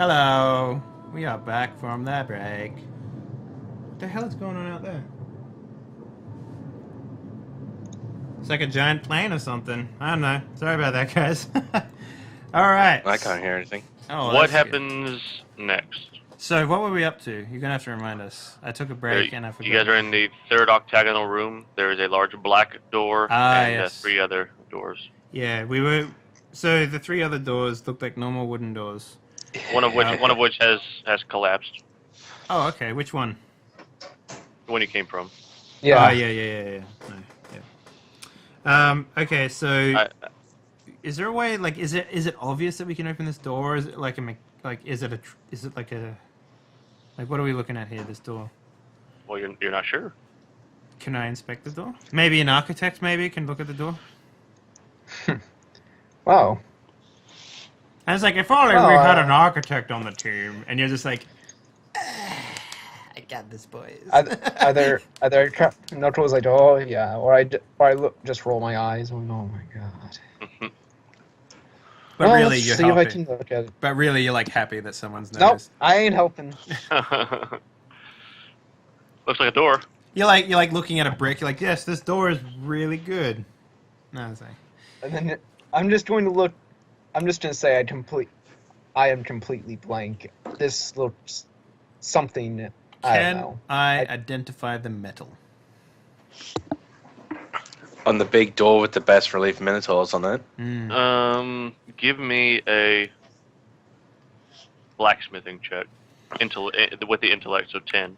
Hello. We are back from that break. What the hell is going on out there? It's like a giant plane or something. I don't know. Sorry about that, guys. All right. I can't hear anything. Oh, What that's good. happens next? So, what were we up to? You're gonna have to remind us. I took a break and I forgot. You guys are in the third octagonal room. There is a large black door and yes. 3 other doors. Yeah, we were. So the 3 other doors looked like normal wooden doors. One of which has collapsed. Oh, okay. Which one? The one you came from. Yeah. Oh, yeah. No, yeah. Okay, so is there a way? Like, is it obvious that we can open this door? Or is it like is it like a what are we looking at here? This door. Well, you're not sure. Can I inspect the door? Maybe an architect can look at the door. Wow. And it's like, if only we had an architect on the team, and you're just like, I got this, boys. Either Minotaur was like, oh yeah, or I just roll my eyes. Oh my god. But well, really, let's you're see happy. if I can look at it. But really, you're like happy that someone's Nope, noticed. I ain't helping. Looks like a door. You're like looking at a brick. You're like, yes, this door is really good. No, it's like. And then I'm just going to look. I'm just going to say I am completely blank. This looks something. I don't know. I identify the metal? On the big door with the best relief Minotaurs on it. Mm. Give me a blacksmithing check. With the intellect, so 10.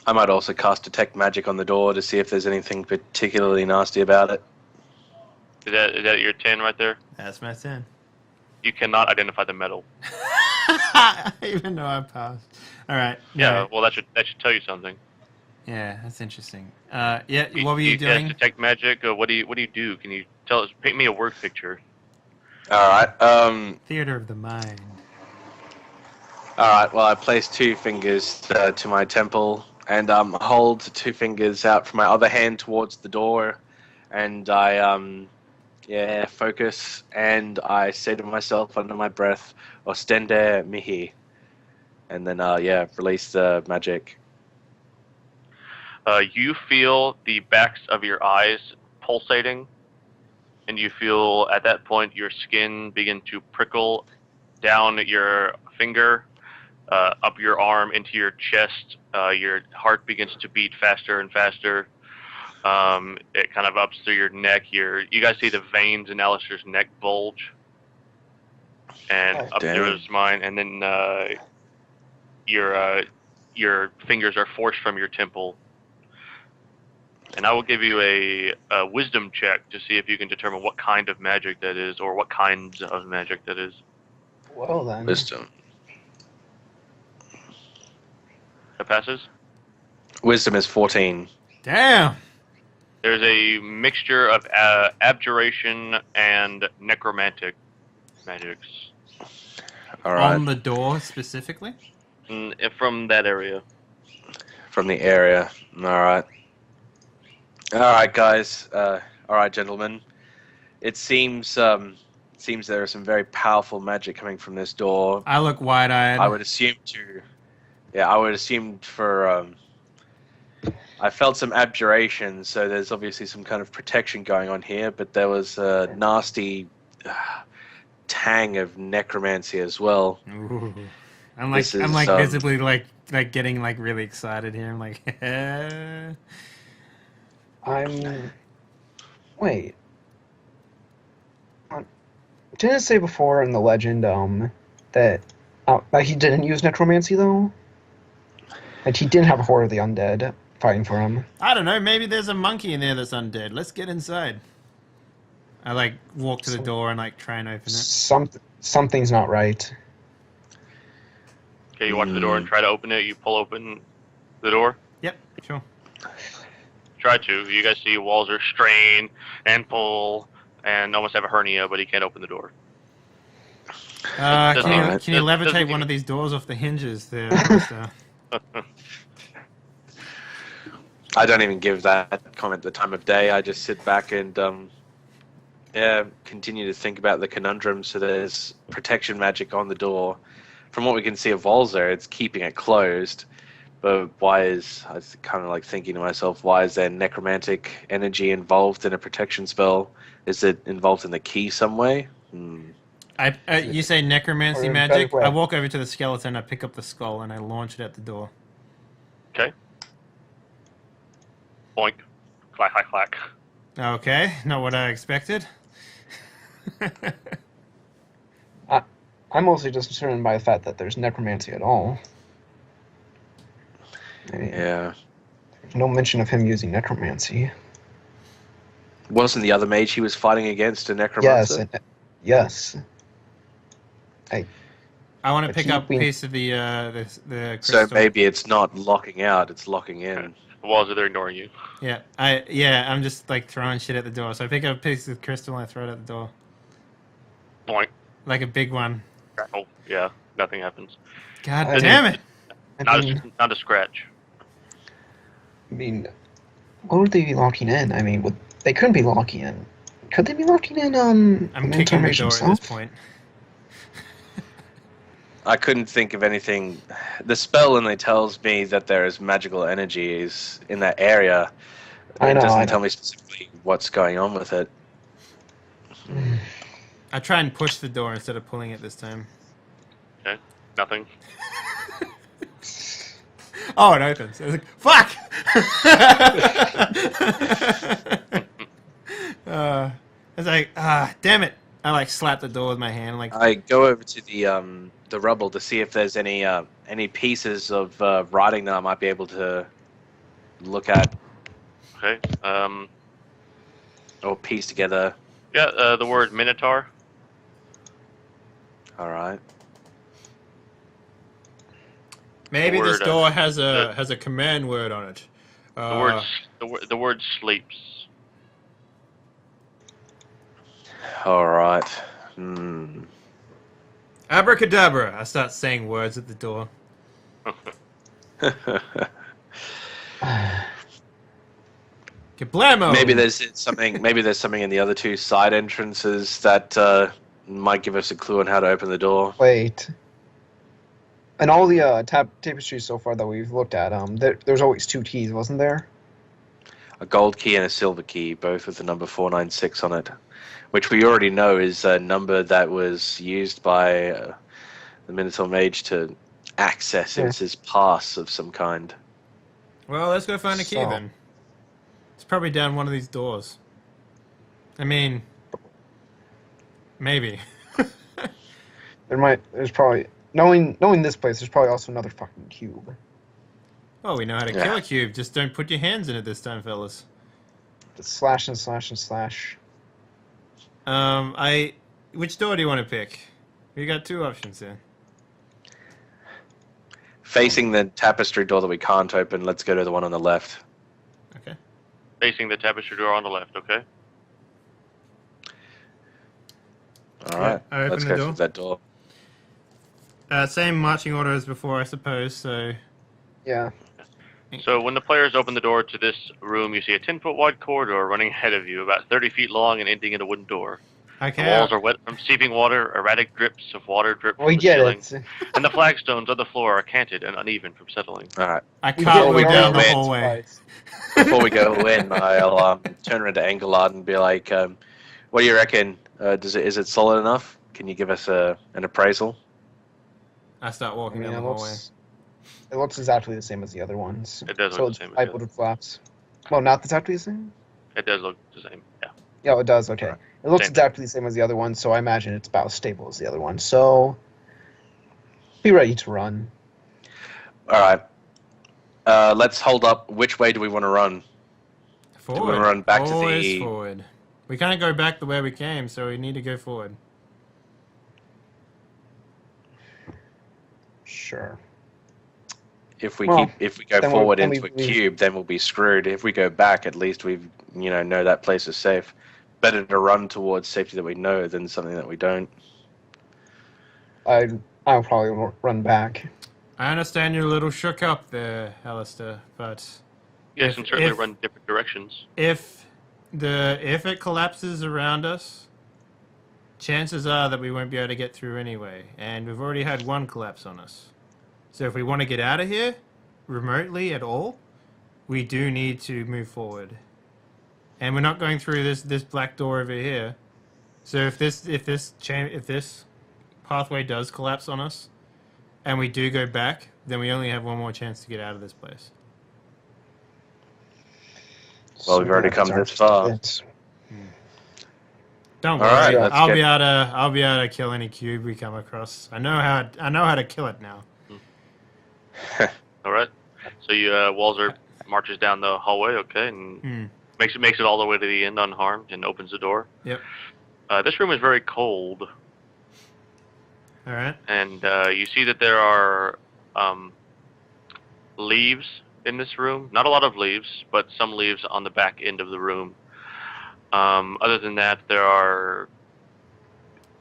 I might also cast Detect Magic on the door to see if there's anything particularly nasty about it. Is that your 10 right there? That's my 10. You cannot identify the metal. Even though I passed. All right. Yeah. Well, that should tell you something. Yeah, that's interesting. Yeah. What were you doing? Detect magic. What do you do? Can you tell us? Paint me a word picture. All right. Theater of the mind. All right. Well, I place 2 fingers to my temple and hold 2 fingers out from my other hand towards the door, and I focus, and I say to myself under my breath, "Ostende mihi," and then release the magic. You feel the backs of your eyes pulsating, and you feel at that point your skin begin to prickle down your finger, up your arm into your chest. Your heart begins to beat faster and faster. It kind of ups through your neck. You guys see the veins in Alistair's neck bulge, and up through his mine, and then your fingers are forced from your temple. And I will give you a wisdom check to see if you can determine what kind of magic that is, or what kinds of magic that is. Well then. Wisdom. That passes? Wisdom is 14. Damn. There's a mixture of abjuration and necromantic magics. All right. On the door specifically? From that area. From the area. All right. All right, guys. All right, gentlemen. It seems there is some very powerful magic coming from this door. I look wide-eyed. I would assume for. I felt some abjuration, so there's obviously some kind of protection going on here. But there was a nasty tang of necromancy as well. Ooh. I'm visibly like getting like really excited here. I'm like, Wait. Didn't it say before in the legend that he didn't use necromancy though? Like he didn't have a horde of the undead fighting for him. I don't know. Maybe there's a monkey in there that's undead. Let's get inside. I like walk to the door and like try and open it. Something's not right. Okay, you walk to the door and try to open it. You pull open the door. Yep, sure. Try to. You guys see walls are strain and pull and almost have a hernia, but he can't open the door. Can you levitate one of these doors off the hinges there? I don't even give that comment the time of day. I just sit back and continue to think about the conundrum. So there's protection magic on the door. From what we can see of Volzer, it's keeping it closed. But I was kind of like thinking to myself, why is there necromantic energy involved in a protection spell? Is it involved in the key some way? You say necromancy Or magic. better way. I walk over to the skeleton, I pick up the skull, and I launch it at the door. Okay. Boink. Clack, clack, clack. Okay, not what I expected. I'm mostly just concerned by the fact that there's necromancy at all. I mean, Yeah. there's no mention of him using necromancy. Wasn't the other mage he was fighting against a Yes, necromancer? yes. I want to But pick he- up a we- piece of the crystal. So maybe it's not locking out, it's locking in. The walls are there ignoring you. Yeah, I'm just like throwing shit at the door. So I pick up a piece of crystal and I throw it at the door, Boink. like a big one. Oh, yeah. Nothing happens. God I damn it! Not a scratch. I mean, what would they be locking in? I mean, they couldn't be locking in. Could they be locking in? I'm Minotaur kicking the Mage door at himself? this point. I couldn't think of anything. The spell only tells me that there is magical energies in that area. I know, It doesn't I tell know. me specifically what's going on with it. I try and push the door instead of pulling it this time. Okay. Nothing. Oh, it opens. I was like, fuck! I was like, damn it. I like slapped the door with my hand. Like, I go over to the rubble to see if there's any pieces of writing that I might be able to look at Okay. or piece together. Yeah, the word Minotaur. All right. maybe this word, door has a command word on it. The word sleeps. All right. Abracadabra. I start saying words at the door. Kablamo! Maybe there's something. Maybe there's something in the other two side entrances that might give us a clue on how to open the door. Wait. And all the tapestries so far that we've looked at, there's always two keys, wasn't there? A gold key and a silver key, both with the number 496 on it, which we already know is a number that was used by the Minotaur Mage to access his pass of some kind. Well, let's go find a key So- then. It's probably down one of these doors. I mean, maybe. There's probably, knowing this place, there's probably also another fucking cube. Oh, we know how to kill a cube. Just don't put your hands in it this time, fellas. Just slash and slash and slash. Which door do you want to pick? We got two options here. Facing the tapestry door that we can't open, let's go to the one on the left. Okay. Facing the tapestry door on the left, okay? All right, I open let's the go door. through that door. Same marching order as before, I suppose, so... Yeah. So when the players open the door to this room, you see a 10-foot wide corridor running ahead of you, about 30 feet long and ending in a wooden door. Okay. The walls are wet from seeping water, erratic drips of water drip from We the get ceiling, it. and the flagstones on the floor are canted and uneven from settling. All right. I We cartwheel we down go the in. hallway. Before we go in, I'll turn around to Engelard and be like, "What do you reckon? Is it solid enough? Can you give us an appraisal?" I start I walking mean, down the hallway. it looks exactly the same as the other ones. It does So look it's the same as plywood with flaps. Well, not exactly the same? It does look the same, yeah. Yeah, it does, okay. Right. It looks Same. exactly the same as the other one, so I imagine it's about as stable as the other one. So, be ready to run. All right. Let's hold up. Which way do we want to run? Forward. run back to Always the- forward. We can't go back the way we came, so we need to go forward. Sure. If we Well, if we go then forward then into a we- cube, then we'll be screwed. If we go back, at least we know that place is safe. Better to run towards safety that we know than something that we don't. I'll probably run back. I understand you're a little shook up there, Alistair, but Yes, If- and certainly if- run different directions. if it collapses around us, chances are that we won't be able to get through anyway, and we've already had one collapse on us. So if we want to get out of here, remotely at all, we do need to move forward. And we're not going through this black door over here. So if this pathway does collapse on us, and we do go back, then we only have one more chance to get out of this place. Well, we've already come this far. Don't All worry, right, I'll be able to kill any cube we come across. I know how to kill it now. All right. So you Walzer marches down the hallway, okay, and makes it all the way to the end unharmed and opens the door. Yep. This room is very cold. All right. And you see that there are leaves in this room. Not a lot of leaves, but some leaves on the back end of the room. Other than that, there are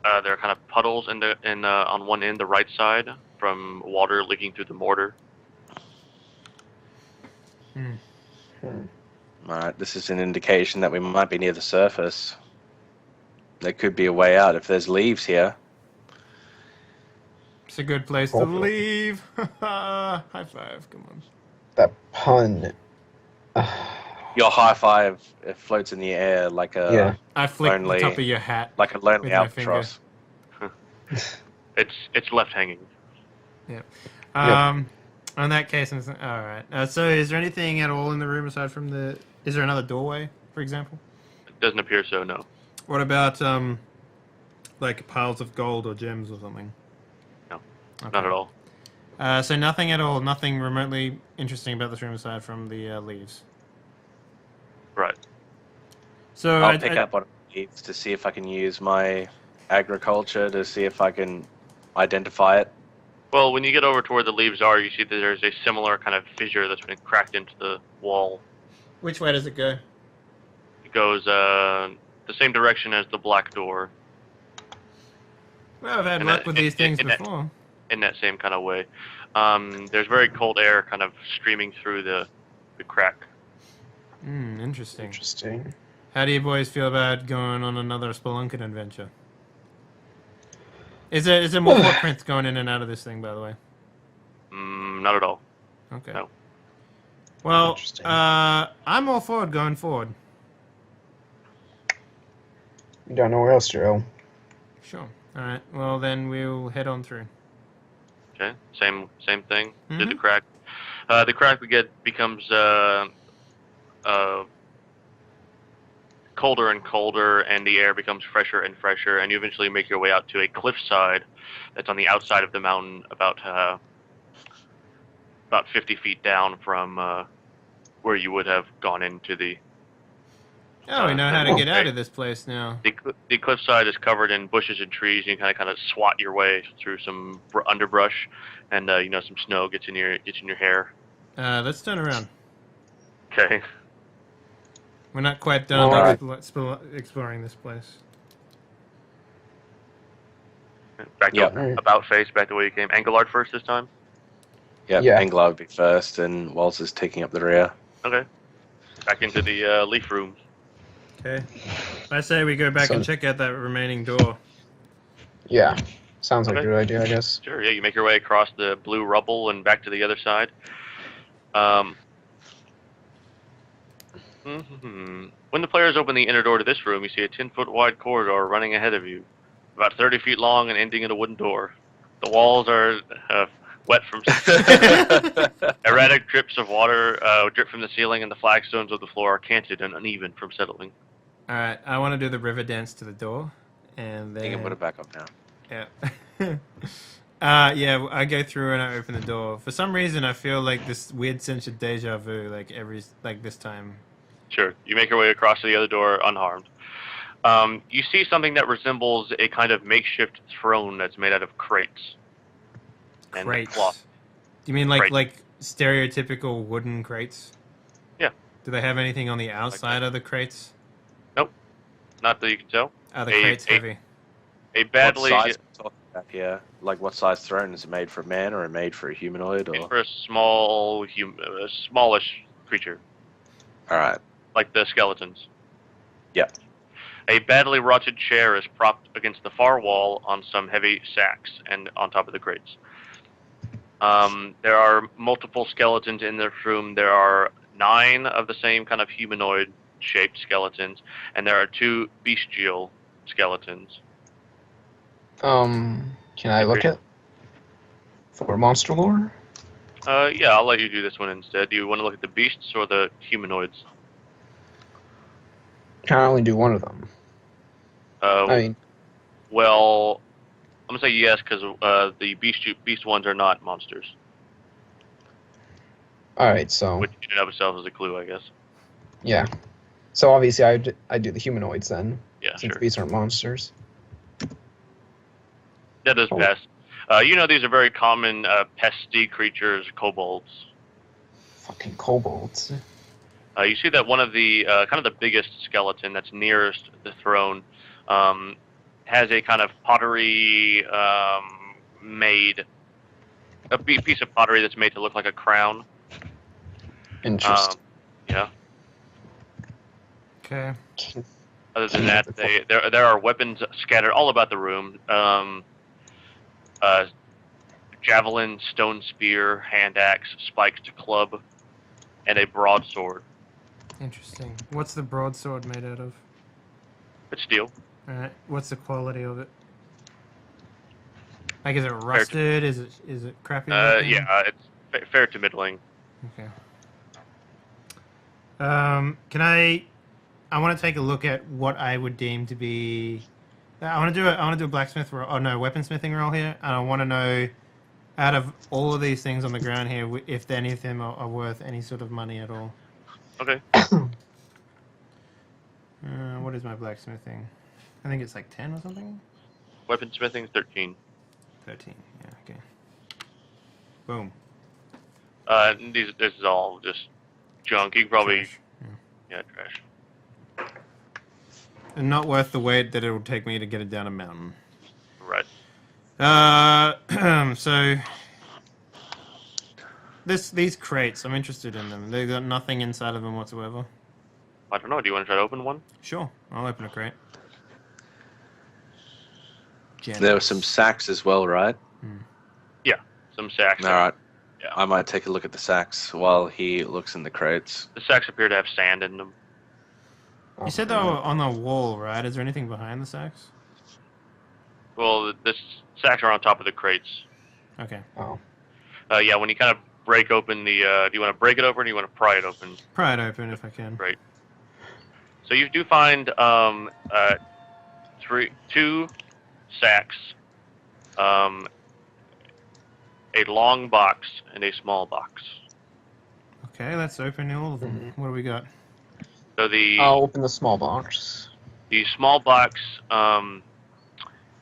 kind of puddles on one end, the right side, from water leaking through the mortar. Alright, this is an indication that we might be near the surface. There could be a way out if there's leaves here. It's a good place to leave. High five, come on. That pun. Your high five, it floats in the air like a I flick the top of your hat. like a lonely albatross. It's left hanging. Yeah. In that case, all right. So, is there anything at all in the room aside from the? Is there another doorway, for example? It doesn't appear so. No. What about like piles of gold or gems or something? No, okay. Not at all. So nothing at all. Nothing remotely interesting about this room aside from the leaves. Right. So I'll pick up on leaves to see if I can use my agriculture to see if I can identify it. Well, when you get over to where the leaves are, you see that there's a similar kind of fissure that's been cracked into the wall. Which way does it go? It goes the same direction as the black door. Well, I've had luck with these things before. In that same kind of way. There's very cold air kind of streaming through the crack. Interesting. Interesting. How do you boys feel about going on another spelunking adventure? Is there more footprints going in and out of this thing, by the way? Not at all. Okay. No. Well, I'm all for it going forward. You don't know where else to go. Sure. All right. Well, then we'll head on through. Okay. Same thing. Did the crack. The crack becomes colder and colder, and the air becomes fresher and fresher, and you eventually make your way out to a cliffside that's on the outside of the mountain, about 50 feet down from where you would have gone into the. Oh, we know how to get out of this place now. The cliffside is covered in bushes and trees, and you kind of swat your way through some underbrush, and some snow gets in your hair. Let's turn around. Okay. We're not quite done exploring this place. Yep. About face, back the way you came. Engelard first this time? Yep, Yeah. Engelard would be first, and Waltz's taking up the rear. Okay. Back into the leaf room. Okay. I say we go back and check out that remaining door. Yeah. Sounds like Okay. a good idea, I guess. Sure, yeah, you make your way across the blue rubble and back to the other side. When the players open the inner door to this room, you see a 10-foot wide corridor running ahead of you, about 30 feet long and ending in a wooden door. The walls are wet from erratic drips of water drip from the ceiling, and the flagstones of the floor are canted and uneven from settling. All right, I want to do the river dance to the door, and then You can put it back up now. Yeah. I go through and I open the door. For some reason, I feel like this weird sense of deja vu, like this time. Sure. You make your way across to the other door unharmed. You see something that resembles a kind of makeshift throne that's made out of crates. And Crates. cloth. Do you mean Crate. like stereotypical wooden crates? Yeah. Do they have anything on the outside of the crates? Nope. Not that you can tell. Are the crates heavy? A badly... What size are we talking about here? Like, what size throne? Is it made for a man or made for a humanoid? Made Or for a smallish creature. Alright. Like the skeletons. Yeah. A badly rotted chair is propped against the far wall on some heavy sacks and on top of the crates. There are multiple skeletons in this room. There are 9 of the same kind of humanoid-shaped skeletons, and there are 2 bestial skeletons. Can I look at for monster lore? Yeah, I'll let you do this one instead. Do you want to look at the beasts or the humanoids? Can I only do one of them? I mean, well, I'm gonna say yes because the beast ones are not monsters. all right. So Which in and of itself is a clue, I guess. yeah. So obviously, I do the humanoids then, Yeah, since sure. these aren't monsters. That does Oh. pass. These are very common pesty creatures, kobolds. Fucking kobolds. You see that one of the kind of the biggest skeleton that's nearest the throne has a kind of pottery made, a piece of pottery that's made to look like a crown. Interesting. Yeah. Okay. Other than that, there are weapons scattered all about the room. Javelin, stone spear, hand axe, spiked club, and a broadsword. Interesting. What's the broadsword made out of? It's steel. Alright. What's the quality of it? Like, is it rusted? Is it crappy looking? Yeah, it's fair to middling. Okay. Can I want to take a look at what I would deem to be. I want to do a blacksmith roll. Oh no, weaponsmithing roll here, and I want to know, out of all of these things on the ground here, if any of them are worth any sort of money at all. Okay. What is my blacksmithing? I think it's like 10 or something. Weaponsmithing 13. 13. Yeah. Okay. Boom. This is all just junk. You can probably Trash. Yeah. trash. And not worth the wait that it will take me to get it down a mountain. Right. So these crates, I'm interested in them. They've got nothing inside of them whatsoever. I don't know. Do you want to try to open one? Sure, I'll open a crate. There were some sacks as well, right? Yeah, some sacks. All right. Yeah. I might take a look at the sacks while he looks in the crates. The sacks appear to have sand in them. You said they were on the wall, right? Is there anything behind the sacks? Well, the sacks are on top of the crates. Okay. Oh. Yeah, when you kind of break open the, do you want to break it open or do you want to pry it open? Pry it open if I can. Great. So you do find 2 sacks, a long box, and a small box. Okay, let's open all of them. What do we got? So I'll open the small box. the small box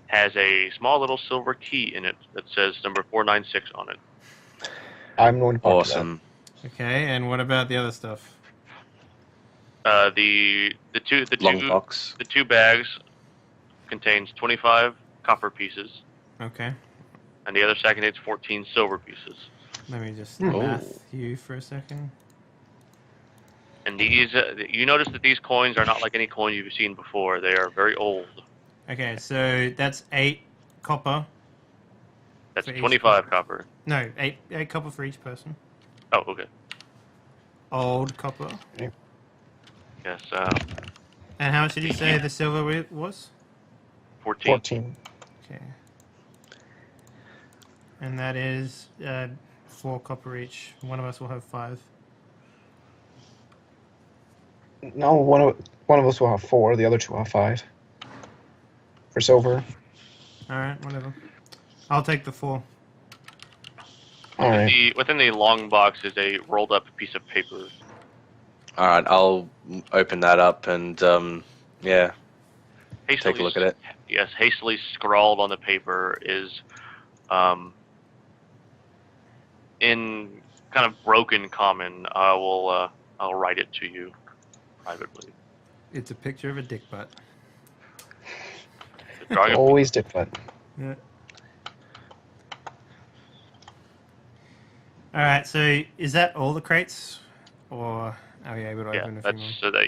has a small little silver key in it that says number 496 on it. I'm going to Awesome. Okay, and what about the other stuff? The Long box. the 2 bags contains 25 copper pieces, Okay. and the other sack contains 14 silver pieces. Let me just Oh. math you for a second. And these, you notice that these coins are not like any coin you've seen before. They are very old. Okay, so that's 8 copper. That's For each 25 copper. No, 8 copper for each person. Oh, okay. Old copper. Yes, And how much did you say the silver was? 14. 14. Okay. And that is 4 copper each. One of us will have 5. No, one of us will have 4. The other 2 will have 5. For silver. Alright, whatever. I'll take the 4. All right. Within the long box is a rolled up piece of paper. All right, I'll open that up and yeah, Hastily, take a look at it. Yes, hastily scrawled on the paper is, in kind of broken common. I'll write it to you privately. It's a picture of a dick butt. Drawing a- Always dick butt. Yeah. Alright, so is that all the crates? Or Are you able to Yeah, open a few that's more?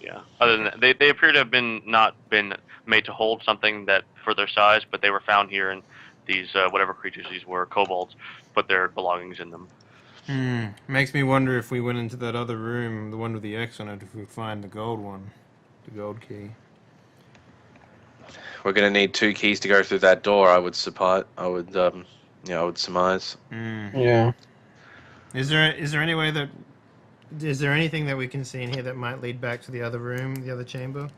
yeah. Other than that, they appear to have not been made to hold something that for their size, but they were found here, and these whatever creatures these were, kobolds, put their belongings in them. Makes me wonder if we went into that other room, the one with the X on it, if we find the gold one, the gold key. We're going to need 2 keys to go through that door. I would surmise. Yeah. Is there any way that is there anything that we can see in here that might lead back to the other room, the other chamber?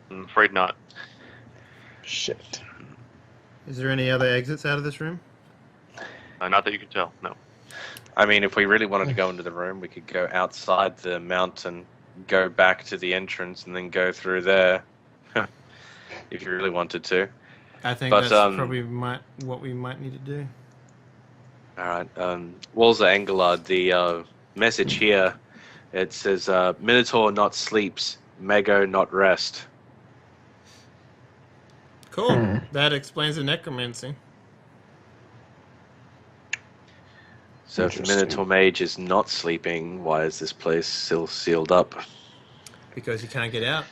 I'm afraid not. Shit. Is there any other exits out of this room? Not that you can tell. No. I mean, if we really wanted to go into the room, we could go outside the mountain, go back to the entrance, and then go through there. If you really wanted to. I think But, that's probably what we might need to do. Alright, Walzer Engelard, the message here, it says, Minotaur not sleeps, Mago not rest. Cool. That explains the necromancy. So if the Minotaur mage is not sleeping, why is this place still sealed up? Because you can't get out.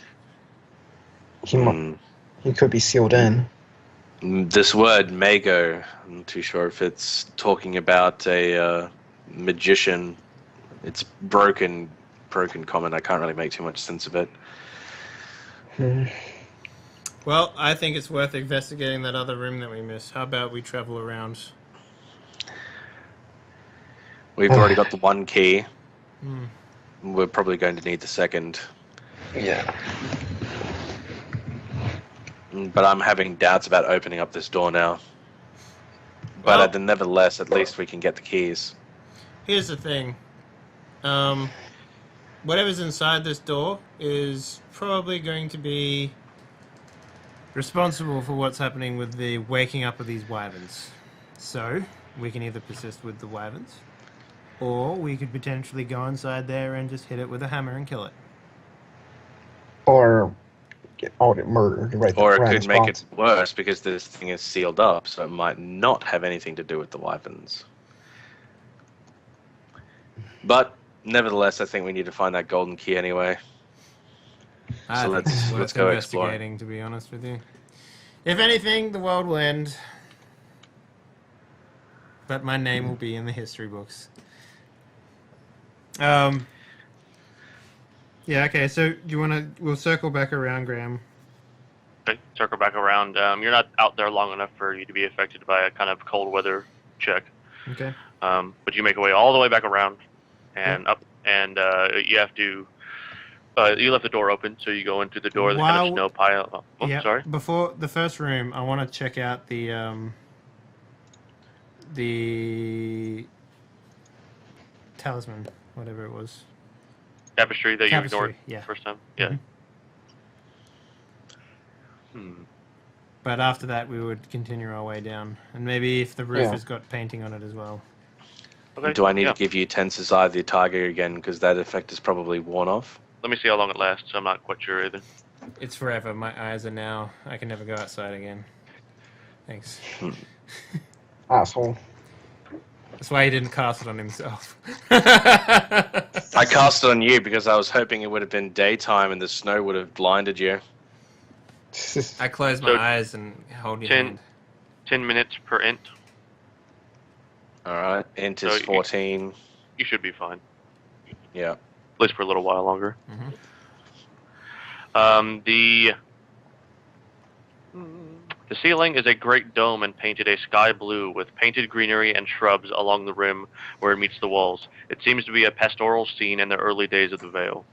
He could be sealed in. This word, Mago, I'm not too sure if it's talking about a magician. It's broken common. I can't really make too much sense of it. Well, I think it's worth investigating that other room that we missed. How about we travel around? We've already got the 1 key. We're probably going to need the 2nd. Yeah. But I'm having doubts about opening up this door now. But nevertheless, at least we can get the keys. Here's the thing. Whatever's inside this door is probably going to be responsible for what's happening with the waking up of these wyverns. So, we can either persist with the wyverns, or we could potentially go inside there and just hit it with a hammer and kill it. Or get murdered right Or there. it could make it worse because this thing is sealed up, so it might not have anything to do with the wyverns. But nevertheless, I think we need to find that golden key anyway. So let's go exploring. To be honest with you, if anything, the world will end, but my name will be in the history books. Yeah. Okay. So, do you want to? We'll circle back around, Graham. Okay, circle back around. You're not out there long enough for you to be affected by a kind of cold weather check. Okay. But you make your way all the way back around and up, and you have to. You left the door open, so you go into the door. There's kind of snow pile. Oh, yeah. Sorry. Before the first room, I want to check out the talisman, whatever it was. Tapestry that you ignored first time. Yeah. But after that, we would continue our way down, and maybe if the roof has got painting on it as well. Okay. Do I need to give you Tensor's Eye of the Tiger again, because that effect is probably worn off? Let me see how long it lasts. I'm not quite sure either. It's forever. My eyes are now. I can never go outside again. Thanks. Asshole. That's why he didn't cast it on himself. I cast it on you because I was hoping it would have been daytime and the snow would have blinded you. I close my eyes and hold your hand. 10 minutes per int. Alright, int is 14. You should be fine. Yeah. At least for a little while longer. The ceiling is a great dome and painted a sky blue with painted greenery and shrubs along the rim where it meets the walls. It seems to be a pastoral scene in the early days of the Vale.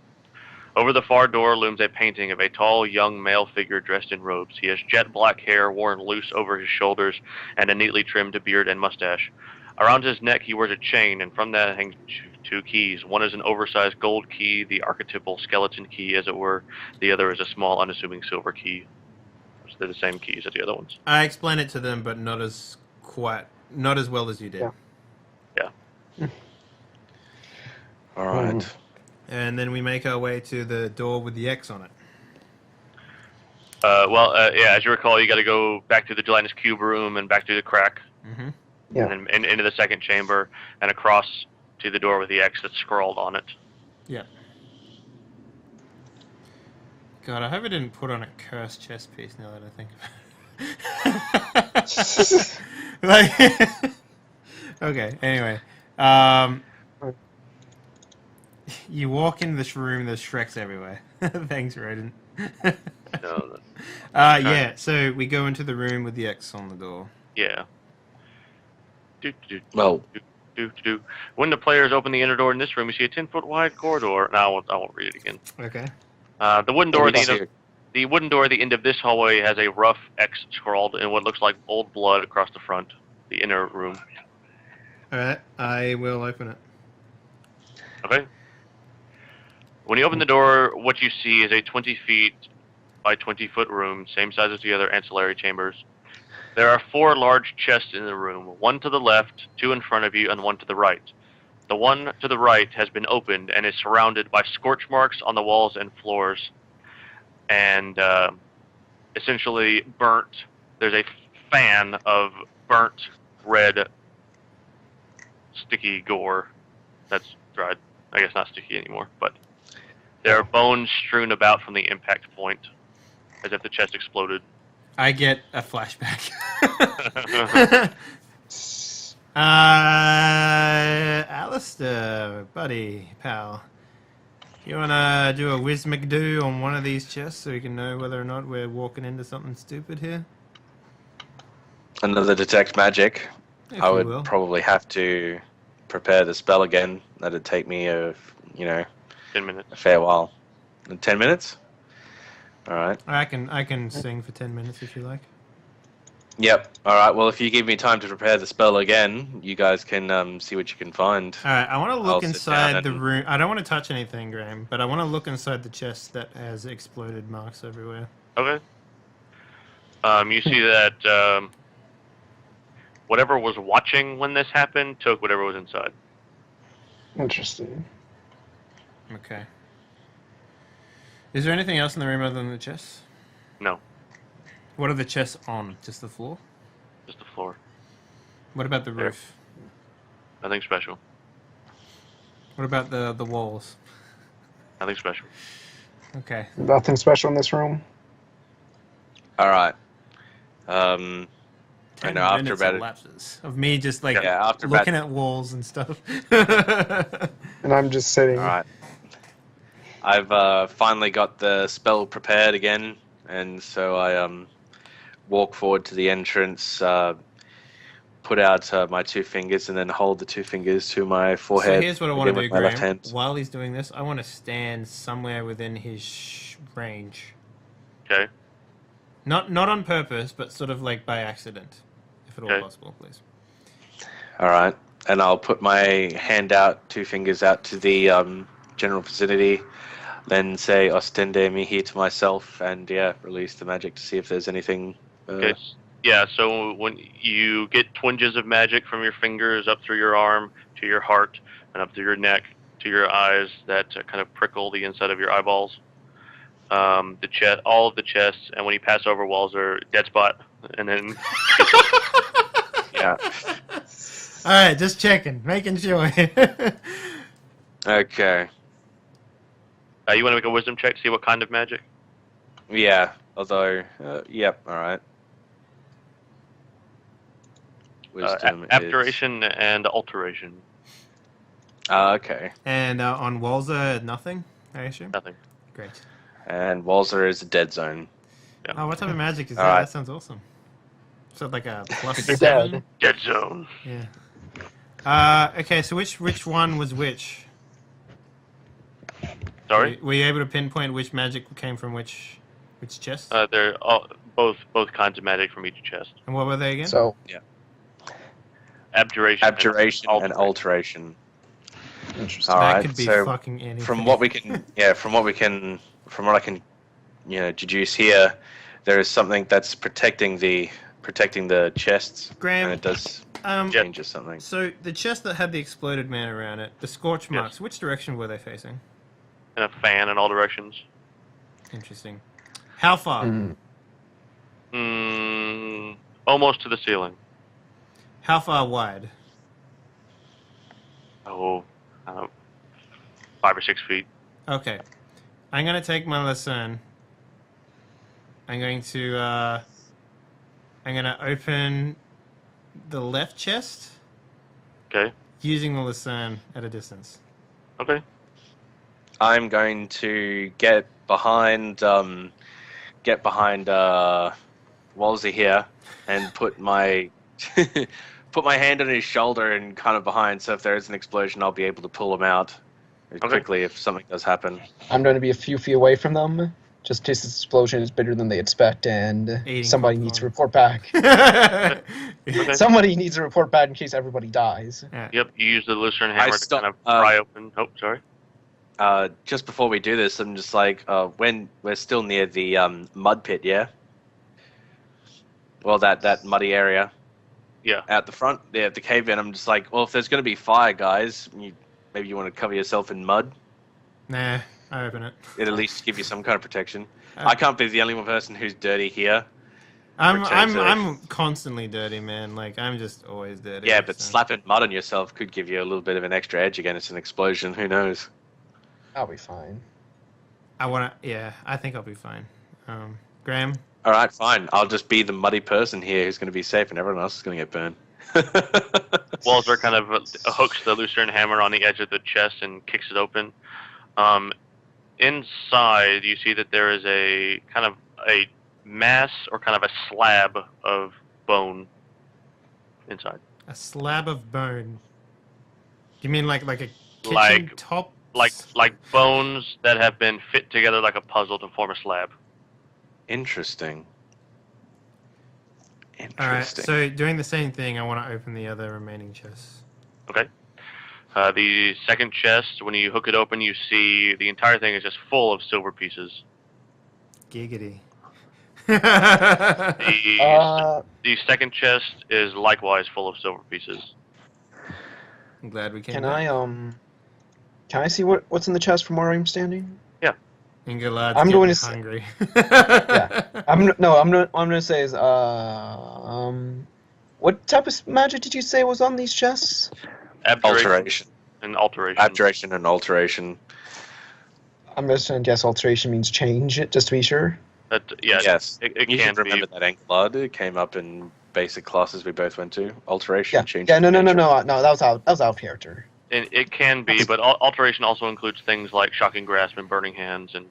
Over the far door looms a painting of a tall, young male figure dressed in robes. He has jet black hair worn loose over his shoulders and a neatly trimmed beard and mustache. Around his neck he wears a chain, and from that hang 2 keys. One is an oversized gold key, the archetypal skeleton key, as it were. The other is a small, unassuming silver key. So they're the same keys as the other ones. I explained it to them, but not as well as you did. Yeah. All right. And then we make our way to the door with the X on it. As you recall, you got to go back to the gelatinous cube room and back through the crack. Yeah. And then into the second chamber and across to the door with the X that's scrawled on it. Yeah. God, I hope I didn't put on a cursed chest piece now that I think about it. Like, okay, anyway. You walk into this room, there's Shreks everywhere. Thanks, Rodent. No, Yeah, so we go into the room with the X on the door. yeah. Well, When the players open the inner door in this room, you see a 10-foot wide corridor. No, I won't read it again. Okay. The wooden door at the end of here. the wooden door at the end of this hallway has a rough X scrawled in what looks like old blood across the front. The inner room. Alright, I will open it. Okay. When you open the door, what you see is a 20 feet by 20-foot room, same size as the other ancillary chambers. There are 4 large chests in the room, one to the left, 2 in front of you, and 1 to the right. The one to the right has been opened and is surrounded by scorch marks on the walls and floors, and essentially burnt. There's a fan of burnt red sticky gore that's dried. I guess not sticky anymore, but there are bones strewn about from the impact point, as if the chest exploded. I get a flashback. Alistair, buddy, pal. You wanna do a whiz McDo on one of these chests so we can know whether or not we're walking into something stupid here? Another detect magic. If I you would will. probably have to prepare the spell again. That'd take me 10 minutes. a fair while. 10 minutes? Alright. I can sing for 10 minutes if you like. Yep. Alright, well, if you give me time to prepare the spell again, you guys can see what you can find. Alright, I want to look I'll sit inside down the and- room. I don't want to touch anything, Graham, but I want to look inside the chest that has exploded marks everywhere. Okay. You see that whatever was watching when this happened took whatever was inside. Interesting. Okay. Is there anything else in the room other than the chests? No, What are the chests on? Just the floor? just the floor. What about the There. roof? Nothing special. What about the walls? Nothing special. Okay. Nothing special in this room. Alright. I 10 know after minutes about it. elapses of me just like Yeah, after about looking at walls and stuff. And I'm just sitting. Alright. I've finally got the spell prepared again, and so I walk forward to the entrance, put out my 2 fingers, and then hold the 2 fingers to my forehead. So here's what I want to again do, with my left Graham. hand. While he's doing this, I want to stand somewhere within his range. Okay. Not on purpose, but sort of like by accident, if at all Okay. possible, please. Alright, and I'll put my hand out, 2 fingers out to the general vicinity, then say ostende mihi to myself, and release the magic to see if there's anything. Okay. Yeah, so when you get twinges of magic from your fingers up through your arm to your heart and up through your neck to your eyes that kind of prickle the inside of your eyeballs, the chest, all of the chests, and when you pass over walls are dead spot, and then Yeah. All right, just checking, making sure. Okay. you want to make a wisdom check to see what kind of magic. Yeah, although, yep, alright. Wisdom is... Abjuration and alteration. Okay. And on Walzer, nothing, I assume? Nothing. Great. And Walzer is a dead zone. Yeah. Oh, what type of magic is that? Alright. That sounds awesome. So like a plus You're 7? dead. Dead zone. Yeah. Okay, so which one was which? Sorry. Were you able to pinpoint which magic came from which chest? They're all, both kinds of magic from each chest. And what were they again? So, Abjuration. Abjuration and alteration. interesting. that Alright, could be so fucking anything. from what I can deduce here, there is something that's protecting the chests, Graham, and it does Yeah. changes something. so the chest that had the exploded man around it, the scorch Yes. marks, which direction were they facing? And a fan in all directions. Interesting. How far? Almost to the ceiling. How far wide? Oh, 5 or 6 feet. Okay. I'm gonna take my lucerne. I'm going to I'm gonna open the left chest Okay. using the lucerne at a distance. Okay. I'm going to get behind Wolsey here and put my put my hand on his shoulder and kind of behind, so if there is an explosion, I'll be able to pull him out quickly if something does happen. I'm going to be a few feet away from them, just in case this explosion is bigger than they expect, and somebody needs to report back. Okay. Somebody needs to report back in case everybody dies. Yeah. Yep, you use the lucerne hammer to kind of uh, pry open. Oh, sorry. Just before we do this, I'm just like, when we're still near the mud pit, yeah? Well, that muddy area. Yeah. Out the front, the cave in, I'm just like, well, if there's going to be fire, guys, maybe you want to cover yourself in mud. Nah, I open it. It'll at least give you some kind of protection. I can't be the only one person who's dirty here. I'm constantly dirty, man. Like, I'm just always dirty. Yeah, but slapping mud on yourself could give you a little bit of an extra edge against an explosion. Who knows? I'll be fine. I think I'll be fine. Graham? All right, fine. I'll just be the muddy person here who's going to be safe, and everyone else is going to get burned. Walter kind of hooks the lucerne hammer on the edge of the chest and kicks it open. Inside, you see that there is a kind of a mass or kind of a slab of bone inside. A slab of bone. You mean like a kitchen top? Like bones that have been fit together like a puzzle to form a slab. Interesting. Alright, so doing the same thing, I want to open the other remaining chests. Okay. The second chest, when you hook it open, you see the entire thing is just full of silver pieces. Giggity. The second chest is likewise full of silver pieces. I'm glad we came Can back. Can I see what's in the chest from where I'm standing? Yeah. Ingelard's I'm going to hungry. Yeah. I'm gonna say is what type of magic did you say was on these chests? Alteration. And alteration. Abjuration and alteration. I'm just gonna guess alteration means change, just to be sure. Yes. It You can should remember be. that Engelard. It came up in basic classes we both went to. Alteration, change. Yeah, no, that was out of character. And it can be, but alteration also includes things like shocking grasp and burning hands and.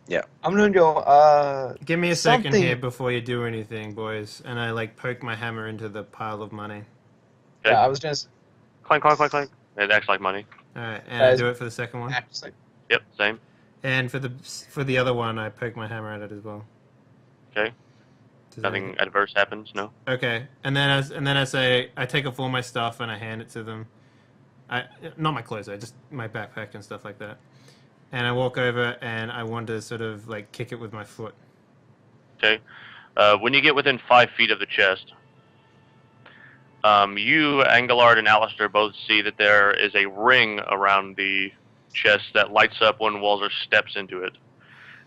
Yeah. I'm gonna go. Give me a second here before you do anything, boys. And I poke my hammer into the pile of money. Okay. Yeah, I was just. Clank, clank, clank, clank. It acts like money. Alright, and I do it for the second one. Yep, same. And for the other one, I poke my hammer at it as well. Okay. Nothing adverse happens, no? Okay, and then I say I take off all my stuff and I hand it to them. Not my clothes, just my backpack and stuff like that. And I walk over and I want to sort of kick it with my foot. Okay. When you get within 5 feet of the chest, you, Engelard, and Alistair both see that there is a ring around the chest that lights up when Walzer steps into it.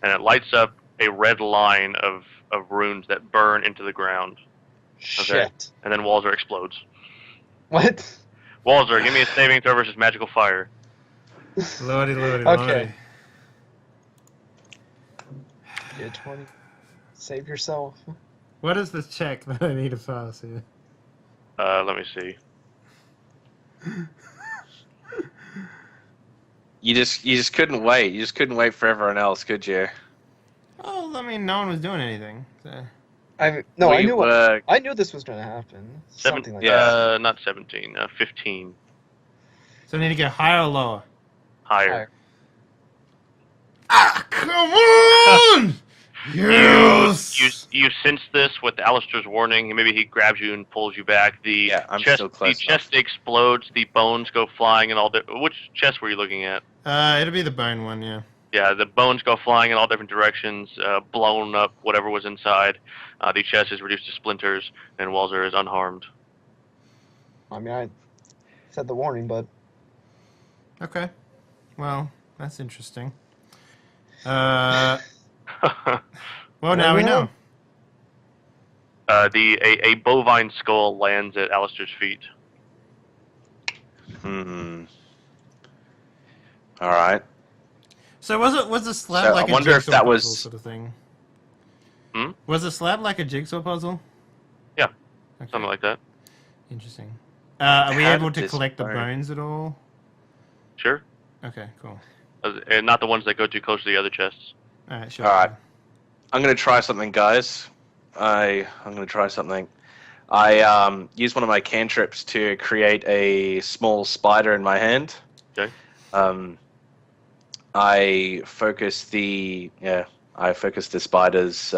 And it lights up a red line of runes that burn into the ground. Okay? Shit. And then Walzer explodes. What? Walzer, give me a saving throw versus magical fire. Lordy. Okay. Get 20. Save yourself. What is the check that I need to pass here? Let me see. You just couldn't wait. You just couldn't wait for everyone else, could you? Oh, I mean, no one was doing anything. So. I knew this was gonna happen. Something like that. Not 17. 15. So I need to get higher or lower? Higher. Ah, come on! Yes! You sense this with Alistair's warning. Maybe he grabs you and pulls you back. I'm still close The chest explodes. The bones go flying and all. Which chest were you looking at? It'll be the bone one, yeah. Yeah, the bones go flying in all different directions, blown up whatever was inside. The chest is reduced to splinters, and Walzer is unharmed. I mean, I said the warning, but... Okay. Well, that's interesting. Well, now we know. A bovine skull lands at Alistair's feet. All right. So was the slab So like I a wonder if jigsaw that puzzle was- sort of thing? Hmm? Was the slab like a jigsaw puzzle? Yeah, Okay. something like that. Interesting. Are we How able did to this collect the bone- bones at all? Sure. Okay, cool. And not the ones that go too close to the other chests. Alright, sure. All right. I'm gonna try something, guys. I'm gonna try something. I use one of my cantrips to create a small spider in my hand. Okay. I focus the spider's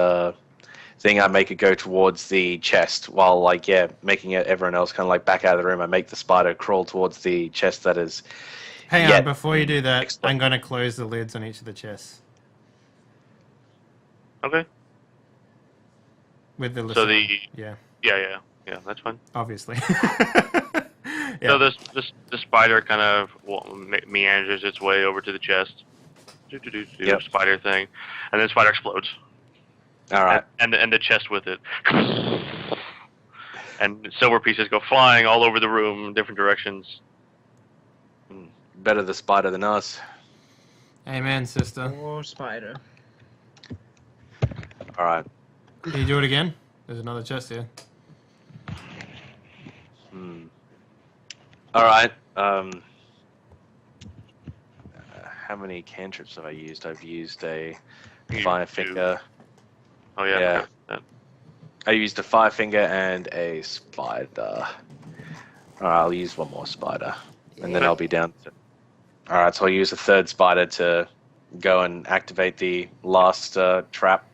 thing. I make it go towards the chest while making it everyone else kind of like back out of the room. I make the spider crawl towards the chest that is. Hang yet on, before you do that, explode. I'm going to close the lids on each of the chests Okay. with the So Lassane. the Yeah, yeah, that's fine. obviously. So the spider kind of meanders its way over to the chest. Yep. Spider thing, and then spider explodes. All right. And the chest with it. And silver pieces go flying all over the room in different directions. Better the spider than us. Amen, sister. Oh, spider. All right. Can you do it again? There's another chest here. All right. How many cantrips have I used? I've used a fire finger. Oh yeah. Yeah. Okay. That- I used a fire finger and a spider. All right, I'll use one more spider, and then I'll be down. All right, so I'll use a third spider to go and activate the last trap.